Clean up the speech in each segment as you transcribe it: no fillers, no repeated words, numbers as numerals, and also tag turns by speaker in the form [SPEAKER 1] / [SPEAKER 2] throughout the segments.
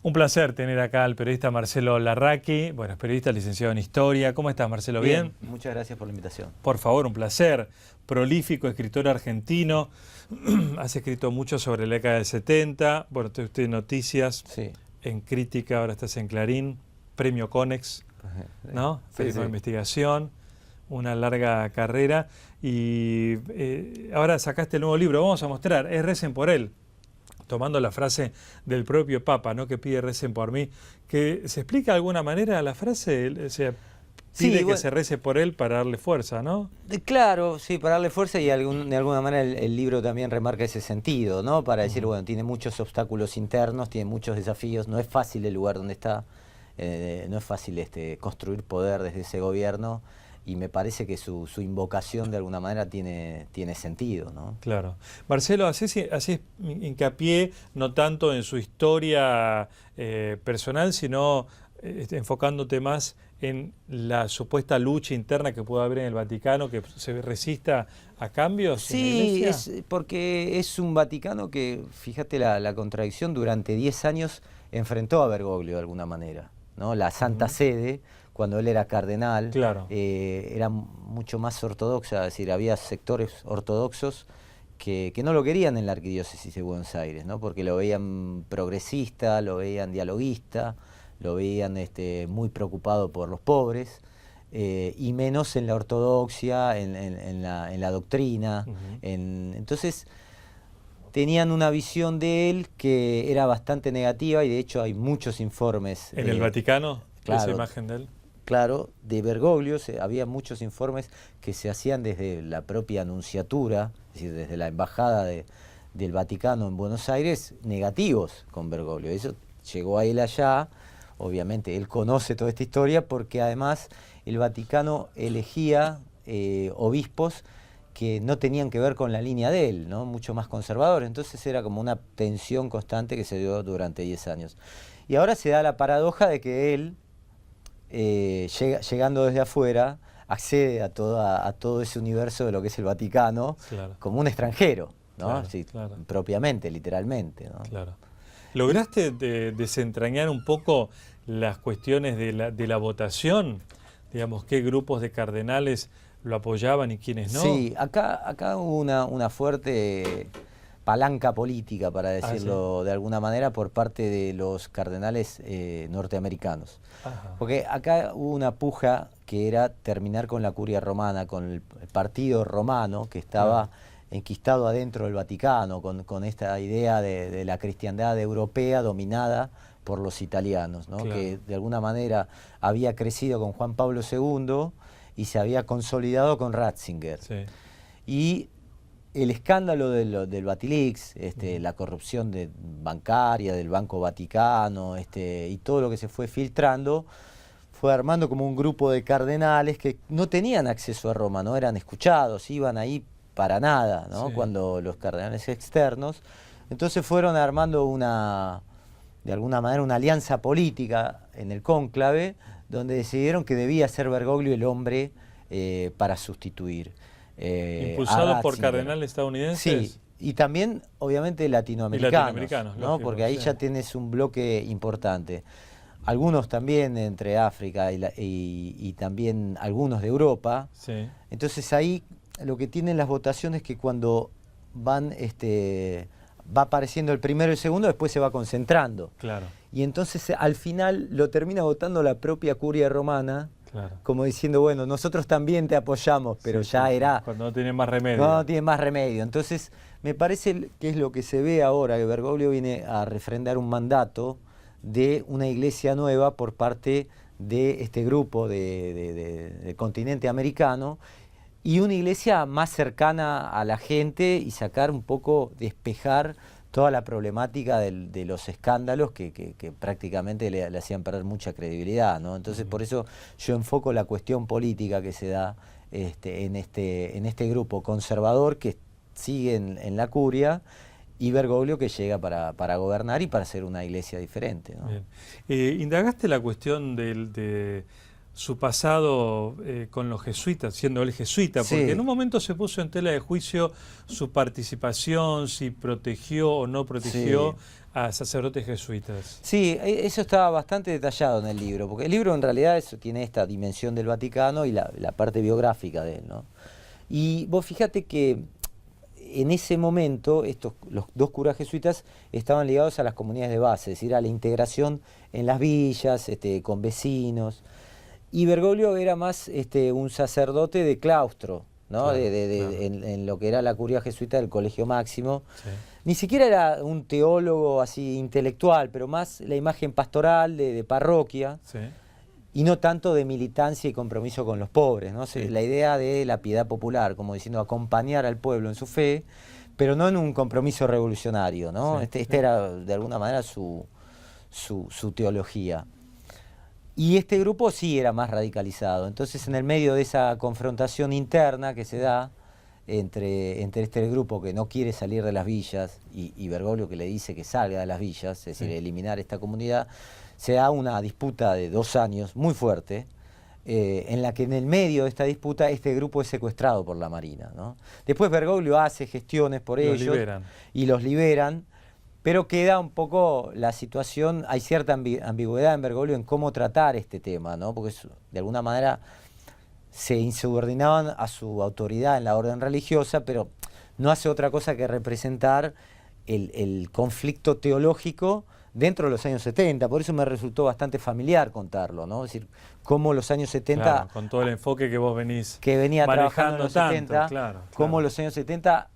[SPEAKER 1] Un placer tener acá al periodista Marcelo Larraqui. Bueno, es periodista licenciado en Historia. ¿Cómo estás, Marcelo? ¿Bien?
[SPEAKER 2] Muchas gracias por la invitación.
[SPEAKER 1] Por favor, un placer. Prolífico escritor argentino. Has escrito mucho sobre la década del 70. Bueno, usted en Noticias,
[SPEAKER 2] Sí.
[SPEAKER 1] en Crítica, ahora estás en Clarín. Premio Conex, ¿no?
[SPEAKER 2] Sí,
[SPEAKER 1] Periodismo de
[SPEAKER 2] sí.
[SPEAKER 1] investigación. Una larga carrera. Y ahora sacaste el nuevo libro. Vamos a mostrar. Es Recen por él. Tomando la frase del propio Papa, ¿no? Que pide recen por mí, que se explica de alguna manera la frase, o sea, pide que se rece por él para darle fuerza, ¿no?
[SPEAKER 2] Claro, sí, para darle fuerza y de alguna manera el libro también remarca ese sentido, ¿no? Para decir, bueno, tiene muchos obstáculos internos, tiene muchos desafíos, no es fácil el lugar donde está, no es fácil construir poder desde ese gobierno. Y me parece que su invocación de alguna manera tiene sentido, ¿no?
[SPEAKER 1] Claro. Marcelo, así hincapié no tanto en su historia personal, sino enfocándote más en la supuesta lucha interna que puede haber en el Vaticano, que se resista a cambios.
[SPEAKER 2] Sí,
[SPEAKER 1] en la
[SPEAKER 2] es porque es un Vaticano que, fíjate la contradicción, durante 10 años enfrentó a Bergoglio de alguna manera, ¿no? La Santa Sede, cuando él era cardenal,
[SPEAKER 1] claro.
[SPEAKER 2] era mucho más ortodoxa, es decir, había sectores ortodoxos que no lo querían en la arquidiócesis de Buenos Aires, ¿no? Porque lo veían progresista, lo veían dialoguista, lo veían muy preocupado por los pobres, y menos en la ortodoxia, en la doctrina. Entonces tenían una visión de él que era bastante negativa, y de hecho hay muchos informes.
[SPEAKER 1] ¿En el Vaticano?
[SPEAKER 2] Claro,
[SPEAKER 1] esa imagen de él.
[SPEAKER 2] Claro, de Bergoglio había muchos informes que se hacían desde la propia nunciatura, es decir, desde la embajada del Vaticano en Buenos Aires, negativos con Bergoglio. Eso llegó a él allá, obviamente él conoce toda esta historia, porque además el Vaticano elegía obispos que no tenían que ver con la línea de él, ¿no? Mucho más conservadores. Entonces era como una tensión constante que se dio durante 10 años. Y ahora se da la paradoja de que él, llegando desde afuera, accede a todo ese universo de lo que es el Vaticano, claro, como un extranjero, ¿no?
[SPEAKER 1] Claro,
[SPEAKER 2] Sí,
[SPEAKER 1] claro.
[SPEAKER 2] Propiamente, literalmente, ¿no?
[SPEAKER 1] Claro. ¿Lograste desentrañar un poco las cuestiones de la votación? Digamos, ¿qué grupos de cardenales lo apoyaban y quiénes no?
[SPEAKER 2] Sí, acá hubo una fuerte palanca política, para decirlo de alguna manera, por parte de los cardenales norteamericanos.
[SPEAKER 1] Ajá.
[SPEAKER 2] Porque acá hubo una puja que era terminar con la curia romana, con el partido romano que estaba enquistado adentro del Vaticano, con esta idea de la cristiandad europea dominada por los italianos, ¿no? Que de alguna manera había crecido con Juan Pablo II y se había consolidado con Ratzinger.
[SPEAKER 1] Sí.
[SPEAKER 2] Y el escándalo del Batilix, la corrupción bancaria del Banco Vaticano, y todo lo que se fue filtrando, fue armando como un grupo de cardenales que no tenían acceso a Roma, no eran escuchados, iban ahí para nada, ¿no? Sí. Cuando los cardenales externos, entonces fueron armando de alguna manera una alianza política en el cónclave, donde decidieron que debía ser Bergoglio el hombre para sustituir.
[SPEAKER 1] ¿Impulsado por cardenales estadounidenses?
[SPEAKER 2] Sí, y también obviamente latinoamericanos, ¿no? Porque ahí ya tienes un bloque importante. Algunos también entre África y también algunos de Europa.
[SPEAKER 1] Sí.
[SPEAKER 2] Entonces ahí lo que tienen las votaciones es que cuando va apareciendo el primero y el segundo, después se va concentrando.
[SPEAKER 1] Claro.
[SPEAKER 2] Y entonces al final lo termina votando la propia curia romana. Claro. Como diciendo, bueno, nosotros también te apoyamos, pero sí, ya era...
[SPEAKER 1] Cuando no tiene más remedio.
[SPEAKER 2] No tiene más remedio. Entonces, me parece que es lo que se ve ahora, que Bergoglio viene a refrendar un mandato de una iglesia nueva por parte de este grupo del continente americano, y una iglesia más cercana a la gente, y sacar un poco, despejar toda la problemática de los escándalos que prácticamente le hacían perder mucha credibilidad, ¿no? Entonces por eso yo enfoco la cuestión política que se da en este grupo conservador que sigue en la curia, y Bergoglio que llega para gobernar y para hacer una iglesia diferente, ¿no?
[SPEAKER 1] Bien. Indagaste la cuestión su pasado con los jesuitas, siendo él jesuita, porque
[SPEAKER 2] Sí.
[SPEAKER 1] en un momento se puso en tela de juicio su participación, si protegió o no protegió
[SPEAKER 2] Sí.
[SPEAKER 1] a sacerdotes jesuitas.
[SPEAKER 2] Sí, eso está bastante detallado en el libro, porque el libro en realidad tiene esta dimensión del Vaticano y la parte biográfica de él, ¿no? Y vos fíjate que en ese momento los dos curas jesuitas estaban ligados a las comunidades de base, es decir, a la integración en las villas, con vecinos. Y Bergoglio era más un sacerdote de claustro, ¿no?
[SPEAKER 1] Claro, claro.
[SPEAKER 2] En lo que era la curia jesuita del Colegio Máximo.
[SPEAKER 1] Sí.
[SPEAKER 2] Ni siquiera era un teólogo así intelectual, pero más la imagen pastoral de parroquia,
[SPEAKER 1] Sí.
[SPEAKER 2] y no tanto de militancia y compromiso con los pobres, ¿no?
[SPEAKER 1] Sí.
[SPEAKER 2] La idea de la piedad popular, como diciendo acompañar al pueblo en su fe, pero no en un compromiso revolucionario, ¿no?
[SPEAKER 1] Sí,
[SPEAKER 2] Esta era de alguna manera su teología. Y este grupo sí era más radicalizado. Entonces, en el medio de esa confrontación interna que se da entre este grupo que no quiere salir de las villas y Bergoglio que le dice que salga de las villas, es decir, eliminar esta comunidad, se da una disputa de 2 años muy fuerte, en la que en el medio de esta disputa este grupo es secuestrado por la Marina, ¿no? Después Bergoglio hace gestiones por ellos y los liberan. Pero queda un poco la situación, hay cierta ambigüedad en Bergoglio en cómo tratar este tema, ¿no? Porque de alguna manera se insubordinaban a su autoridad en la orden religiosa, pero no hace otra cosa que representar el conflicto teológico dentro de los años 70. Por eso me resultó bastante familiar contarlo, ¿no? Es decir, cómo los años 70...
[SPEAKER 1] Claro, con todo el enfoque que vos venís
[SPEAKER 2] que venía trabajando en los
[SPEAKER 1] tanto,
[SPEAKER 2] 70,
[SPEAKER 1] claro.
[SPEAKER 2] cómo los años 70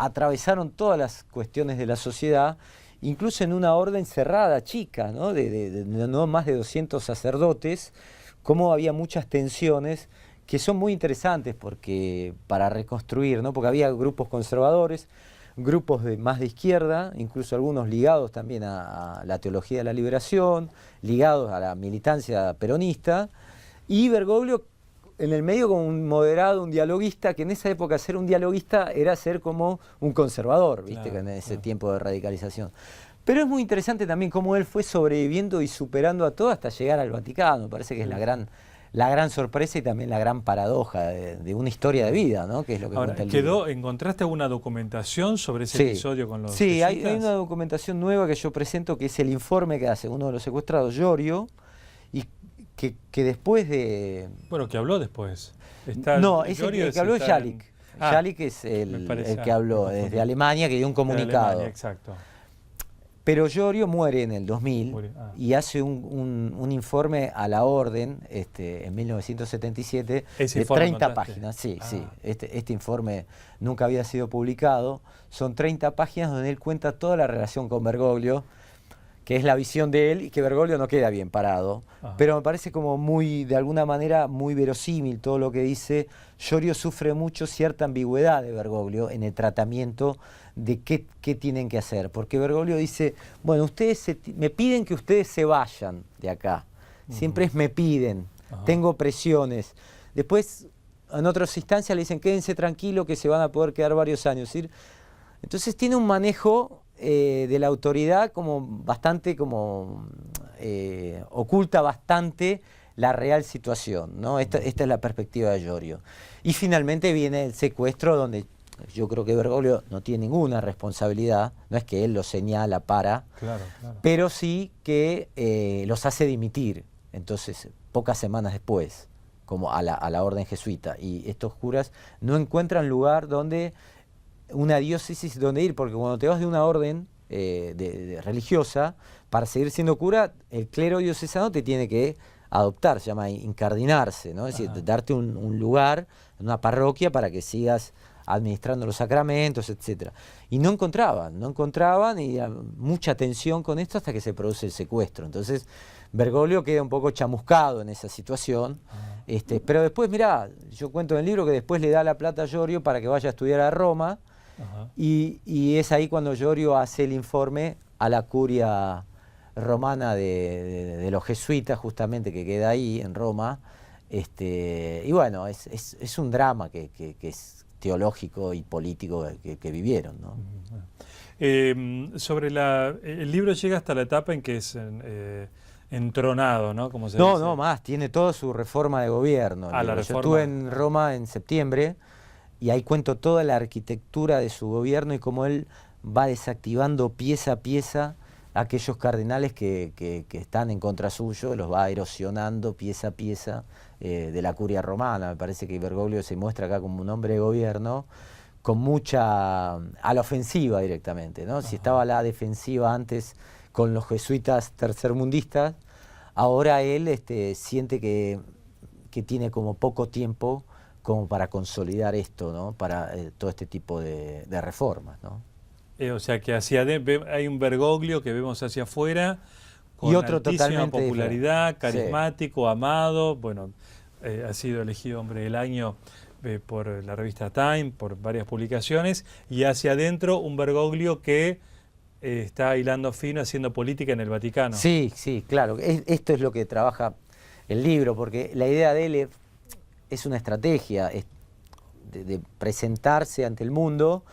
[SPEAKER 2] atravesaron todas las cuestiones de la sociedad, incluso en una orden cerrada, chica, ¿no? De no más de 200 sacerdotes, cómo había muchas tensiones que son muy interesantes porque para reconstruir, ¿no? Porque había grupos conservadores, grupos más de izquierda, incluso algunos ligados también a la teología de la liberación, ligados a la militancia peronista, y Bergoglio en el medio como un moderado, un dialoguista, que en esa época ser un dialoguista era ser como un conservador, ¿viste?
[SPEAKER 1] Claro,
[SPEAKER 2] En ese tiempo de radicalización. Pero es muy interesante también cómo él fue sobreviviendo y superando a todo hasta llegar al Vaticano. Parece que es la gran sorpresa y también la gran paradoja de una historia de vida, ¿no? Que es lo que
[SPEAKER 1] Ahora,
[SPEAKER 2] cuenta el libro.
[SPEAKER 1] ¿encontraste alguna documentación sobre ese episodio con los
[SPEAKER 2] Sí, hay
[SPEAKER 1] jesuitas?
[SPEAKER 2] una documentación nueva que yo presento, que es el informe que hace uno de los secuestrados, Llorio, y que después de...
[SPEAKER 1] Bueno, que habló después.
[SPEAKER 2] No, el que habló es Jalik. Jalik es el que habló desde Alemania, que dio un comunicado.
[SPEAKER 1] Alemania, exacto.
[SPEAKER 2] Pero Llorio muere en el 2000 y hace un informe a la orden en 1977 de 30 páginas. Sí, sí. Este informe nunca había sido publicado. Son 30 páginas donde él cuenta toda la relación con Bergoglio, que es la visión de él y que Bergoglio no queda bien parado. Pero me parece como muy, de alguna manera, muy verosímil todo lo que dice. Llorio sufre mucho cierta ambigüedad de Bergoglio en el tratamiento de qué tienen que hacer. Porque Bergoglio dice, bueno, ustedes me piden que ustedes se vayan de acá. Siempre es me piden, tengo presiones. Después, en otras instancias le dicen, quédense tranquilos que se van a poder quedar varios años. Entonces tiene un manejo de la autoridad como bastante, oculta bastante la real situación, ¿no? Esta es la perspectiva de Llorio. Y finalmente viene el secuestro, donde yo creo que Bergoglio no tiene ninguna responsabilidad, no es que él los señala pero sí que los hace dimitir, entonces pocas semanas después, como a la orden jesuita, y estos curas no encuentran lugar donde una diócesis donde ir, porque cuando te vas de una orden religiosa, para seguir siendo cura, el clero diocesano te tiene que adoptar, se llama incardinarse, ¿no? Es decir, darte un lugar, una parroquia para que sigas administrando los sacramentos, etcétera. Y no encontraban y mucha tensión con esto hasta que se produce el secuestro. Entonces Bergoglio queda un poco chamuscado en esa situación. Pero después, mirá, yo cuento en el libro que después le da la plata a Llorio para que vaya a estudiar a Roma. Y es ahí cuando Llorio hace el informe a la curia romana de los jesuitas, justamente, que queda ahí en Roma. Y bueno, es un drama que es teológico y político que vivieron, ¿no?
[SPEAKER 1] El libro llega hasta la etapa en que entronado, ¿no? Como se
[SPEAKER 2] No,
[SPEAKER 1] dice.
[SPEAKER 2] no, más, tiene toda su reforma de gobierno.
[SPEAKER 1] Ah, la
[SPEAKER 2] Yo
[SPEAKER 1] reforma.
[SPEAKER 2] estuve en Roma en septiembre y ahí cuento toda la arquitectura de su gobierno y cómo él va desactivando pieza a pieza aquellos cardenales que están en contra suyo, los va erosionando pieza a pieza de la curia romana. Me parece que Bergoglio se muestra acá como un hombre de gobierno con mucha, a la ofensiva directamente, ¿no? Si estaba a la defensiva antes con los jesuitas tercermundistas, ahora él siente que tiene como poco tiempo como para consolidar esto, ¿no? Para todo este tipo de reformas, ¿no?
[SPEAKER 1] O sea que hay un Bergoglio que vemos hacia afuera,
[SPEAKER 2] Y
[SPEAKER 1] con
[SPEAKER 2] otro
[SPEAKER 1] altísima
[SPEAKER 2] totalmente
[SPEAKER 1] popularidad,
[SPEAKER 2] diferente. Sí.
[SPEAKER 1] carismático, amado. Bueno, ha sido elegido Hombre del Año por la revista Time, por varias publicaciones. Y hacia adentro un Bergoglio que está hilando fino, haciendo política en el Vaticano.
[SPEAKER 2] Sí, sí, claro. Esto es lo que trabaja el libro, porque la idea de él es una estrategia de presentarse ante el mundo,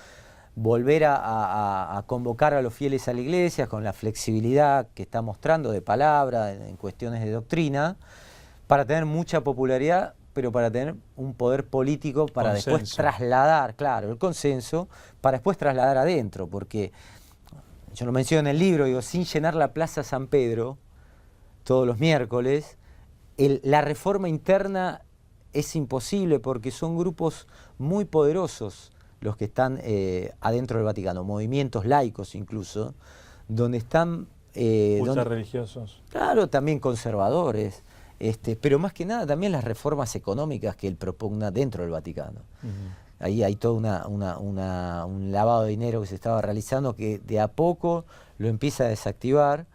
[SPEAKER 2] volver a convocar a los fieles a la iglesia con la flexibilidad que está mostrando de palabra en cuestiones de doctrina, para tener mucha popularidad, pero para tener un poder político para
[SPEAKER 1] Consenso.
[SPEAKER 2] después trasladar, claro, el consenso, para después trasladar adentro, porque yo lo menciono en el libro, digo, sin llenar la Plaza San Pedro todos los miércoles, la reforma interna es imposible porque son grupos muy poderosos los que están adentro del Vaticano, movimientos laicos incluso, donde están...
[SPEAKER 1] Ultrarreligiosos.
[SPEAKER 2] Claro, también conservadores, pero más que nada también las reformas económicas que él propugna dentro del Vaticano. Ahí hay todo un lavado de dinero que se estaba realizando que de a poco lo empieza a desactivar,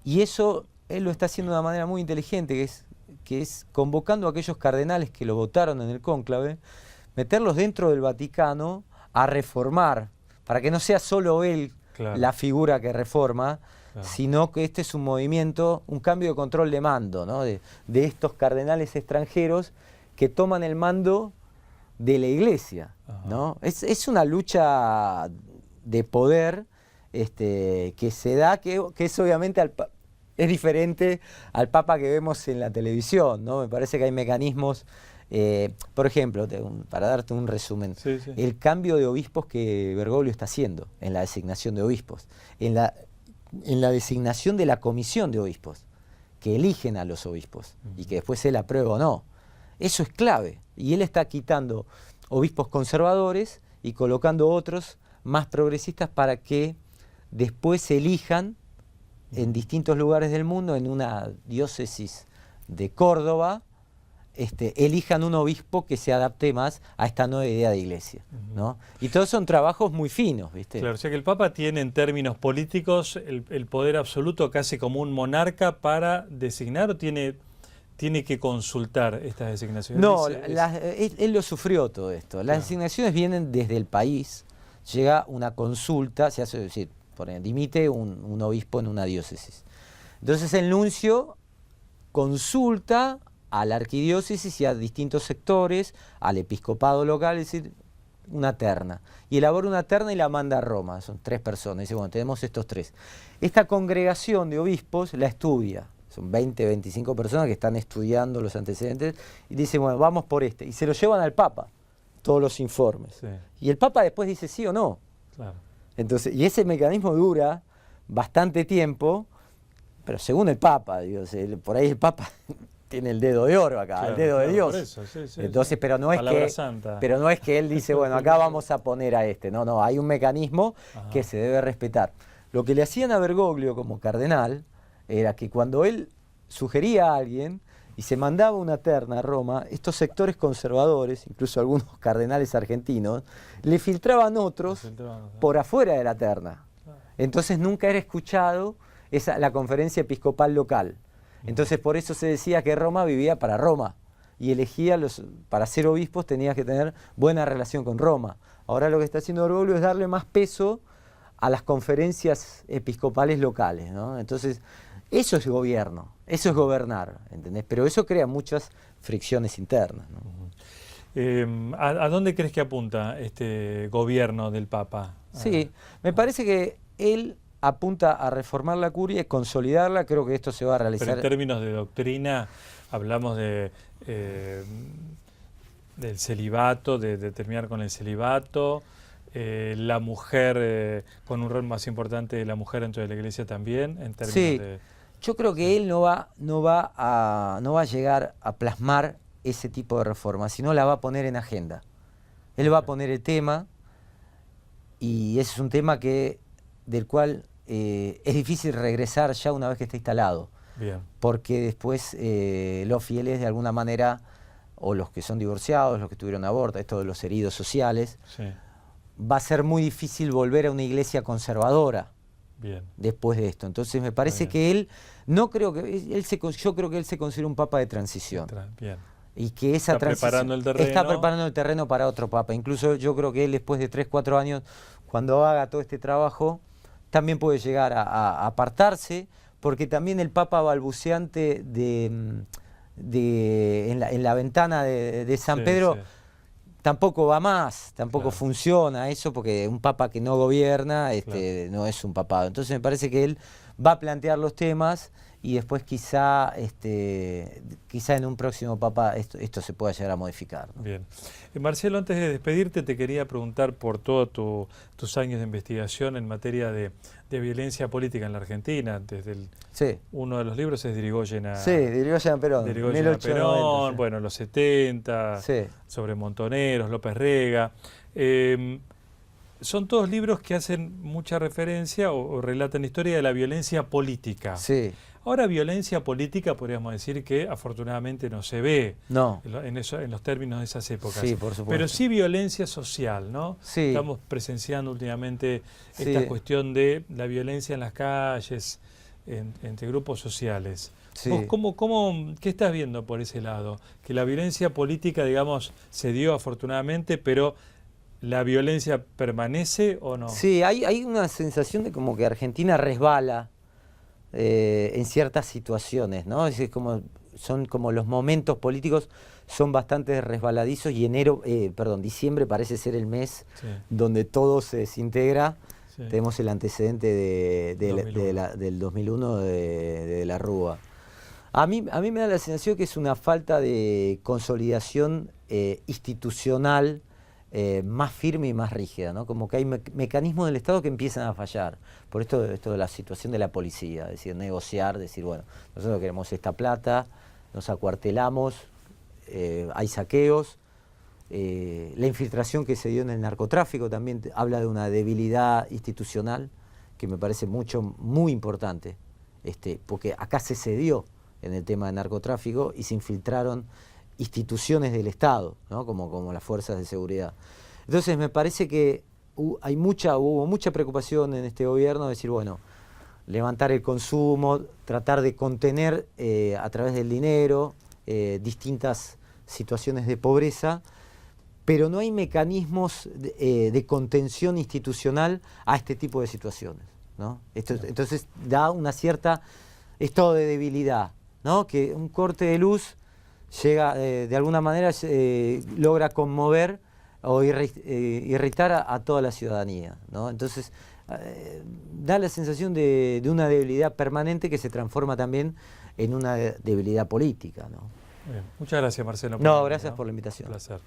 [SPEAKER 2] y eso él lo está haciendo de una manera muy inteligente, que es convocando a aquellos cardenales que lo votaron en el cónclave, meterlos dentro del Vaticano a reformar, para que no sea solo él la figura que reforma, sino que este es un movimiento, un cambio de control de mando, ¿no? de estos cardenales extranjeros que toman el mando de la iglesia, ¿no? Es una lucha de poder que se da, que es obviamente es diferente al Papa que vemos en la televisión, ¿no? Me parece que hay mecanismos, por ejemplo, para darte un resumen, el cambio de obispos que Bergoglio está haciendo en la designación de obispos, en la designación de la comisión de obispos, que eligen a los obispos y que después él aprueba o no. Eso es clave. Y él está quitando obispos conservadores y colocando otros más progresistas para que después se elijan en distintos lugares del mundo, en una diócesis de Córdoba, elijan un obispo que se adapte más a esta nueva idea de iglesia, ¿no? Y todos son trabajos muy finos, ¿viste?
[SPEAKER 1] Claro, o sea que el Papa tiene en términos políticos el poder absoluto casi como un monarca para designar, o tiene que consultar estas designaciones.
[SPEAKER 2] No, él lo sufrió todo esto. Las designaciones vienen desde el país, llega una consulta, se hace decir, dimite un obispo en una diócesis. Entonces el nuncio consulta a la arquidiócesis y a distintos sectores, al episcopado local, es decir, una terna. Y elabora una terna y la manda a Roma, son 3 personas. Dice, bueno, tenemos estos 3. Esta congregación de obispos la estudia. Son 20, 25 personas que están estudiando los antecedentes y dicen, bueno, vamos por este. Y se lo llevan al Papa, todos los informes. Sí. Y el Papa después dice sí o no.
[SPEAKER 1] Claro.
[SPEAKER 2] Entonces, y ese mecanismo dura bastante tiempo, pero según el Papa, digo, por ahí el Papa tiene el dedo de oro acá, claro, el dedo de Dios. Por eso, entonces, pero no es que él dice, bueno, acá vamos a poner a este. No, hay un mecanismo que se debe respetar. Lo que le hacían a Bergoglio como cardenal era que cuando él sugería a alguien y se mandaba una terna a Roma, estos sectores conservadores, incluso algunos cardenales argentinos, le filtraban otros por afuera de la terna. Entonces nunca era escuchado la conferencia episcopal local. Entonces por eso se decía que Roma vivía para Roma y elegía para ser obispos tenías que tener buena relación con Roma. Ahora lo que está haciendo Bergoglio es darle más peso a las conferencias episcopales locales, ¿no? Entonces eso es gobierno, eso es gobernar, ¿entendés? Pero eso crea muchas fricciones internas, ¿no?
[SPEAKER 1] ¿A dónde crees que apunta este gobierno del Papa?
[SPEAKER 2] Sí, me parece que él apunta a reformar la curia y consolidarla. Creo que esto se va a realizar.
[SPEAKER 1] Pero en términos de doctrina, hablamos de del celibato, de terminar con el celibato, la mujer, con un rol más importante de la mujer dentro de la iglesia también, en términos de...
[SPEAKER 2] Yo creo que él no va a llegar a plasmar ese tipo de reforma, sino la va a poner en agenda. Él va a poner el tema, y ese es un tema del cual es difícil regresar ya una vez que está instalado.
[SPEAKER 1] Bien.
[SPEAKER 2] Porque después los fieles de alguna manera, o los que son divorciados, los que tuvieron aborto, esto de los heridos sociales,
[SPEAKER 1] Sí.
[SPEAKER 2] va a ser muy difícil volver a una iglesia conservadora.
[SPEAKER 1] Bien.
[SPEAKER 2] Después de esto. Entonces me parece que él, yo creo que él se considera un papa de transición.
[SPEAKER 1] Bien.
[SPEAKER 2] Y que esa transición está preparando el terreno para otro papa. Incluso yo creo que él después de 3, 4 años, cuando haga todo este trabajo, también puede llegar a apartarse, porque también el papa balbuceante en la ventana de San Pedro, tampoco va más, tampoco funciona eso, porque un papa que no gobierna no es un papado. Entonces me parece que él va a plantear los temas y después quizá en un próximo papa esto se pueda llegar a modificar, ¿no?
[SPEAKER 1] Bien. Marcelo, antes de despedirte te quería preguntar por todos tus años de investigación en materia de violencia política en la Argentina. Desde uno de los libros es Irigoyen a Perón. Irigoyen a Perón, bueno, los 70, sobre Montoneros, López Rega. Son todos libros que hacen mucha referencia o relatan la historia de la violencia política.
[SPEAKER 2] Sí.
[SPEAKER 1] Ahora, violencia política podríamos decir que afortunadamente no se ve en los términos de esas épocas.
[SPEAKER 2] Sí, por supuesto.
[SPEAKER 1] Pero sí violencia social, ¿no?
[SPEAKER 2] Sí.
[SPEAKER 1] Estamos presenciando últimamente esta cuestión de la violencia en las calles, entre grupos sociales.
[SPEAKER 2] Sí.
[SPEAKER 1] ¿Vos qué estás viendo por ese lado? Que la violencia política, digamos, se dio afortunadamente, pero ¿la violencia permanece o no?
[SPEAKER 2] Sí, hay una sensación de como que Argentina resbala en ciertas situaciones, ¿no? Es son como los momentos políticos son bastante resbaladizos y diciembre parece ser el mes donde todo se desintegra. Sí. Tenemos el antecedente del 2001 de la Rúa. A mí me da la sensación que es una falta de consolidación institucional más firme y más rígida, ¿no? Como que hay mecanismos del Estado que empiezan a fallar. Por esto de la situación de la policía, es decir, negociar, decir, bueno, nosotros queremos esta plata, nos acuartelamos, hay saqueos. La infiltración que se dio en el narcotráfico también habla de una debilidad institucional que me parece muy importante, porque acá se cedió en el tema del narcotráfico y se infiltraron instituciones del Estado, ¿no? como las fuerzas de seguridad. Entonces me parece que hubo mucha preocupación en este gobierno de decir, bueno, levantar el consumo, tratar de contener a través del dinero distintas situaciones de pobreza, pero no hay mecanismos de contención institucional a este tipo de situaciones, ¿no? Entonces da una cierta estado de debilidad, ¿no? Que un corte de luz llega, de alguna manera logra conmover o irritar a toda la ciudadanía, ¿no? Entonces da la sensación de una debilidad permanente que se transforma también en una debilidad política, ¿no?
[SPEAKER 1] Bien. Muchas gracias, Marcelo.
[SPEAKER 2] No, gracias por la invitación.
[SPEAKER 1] Un placer.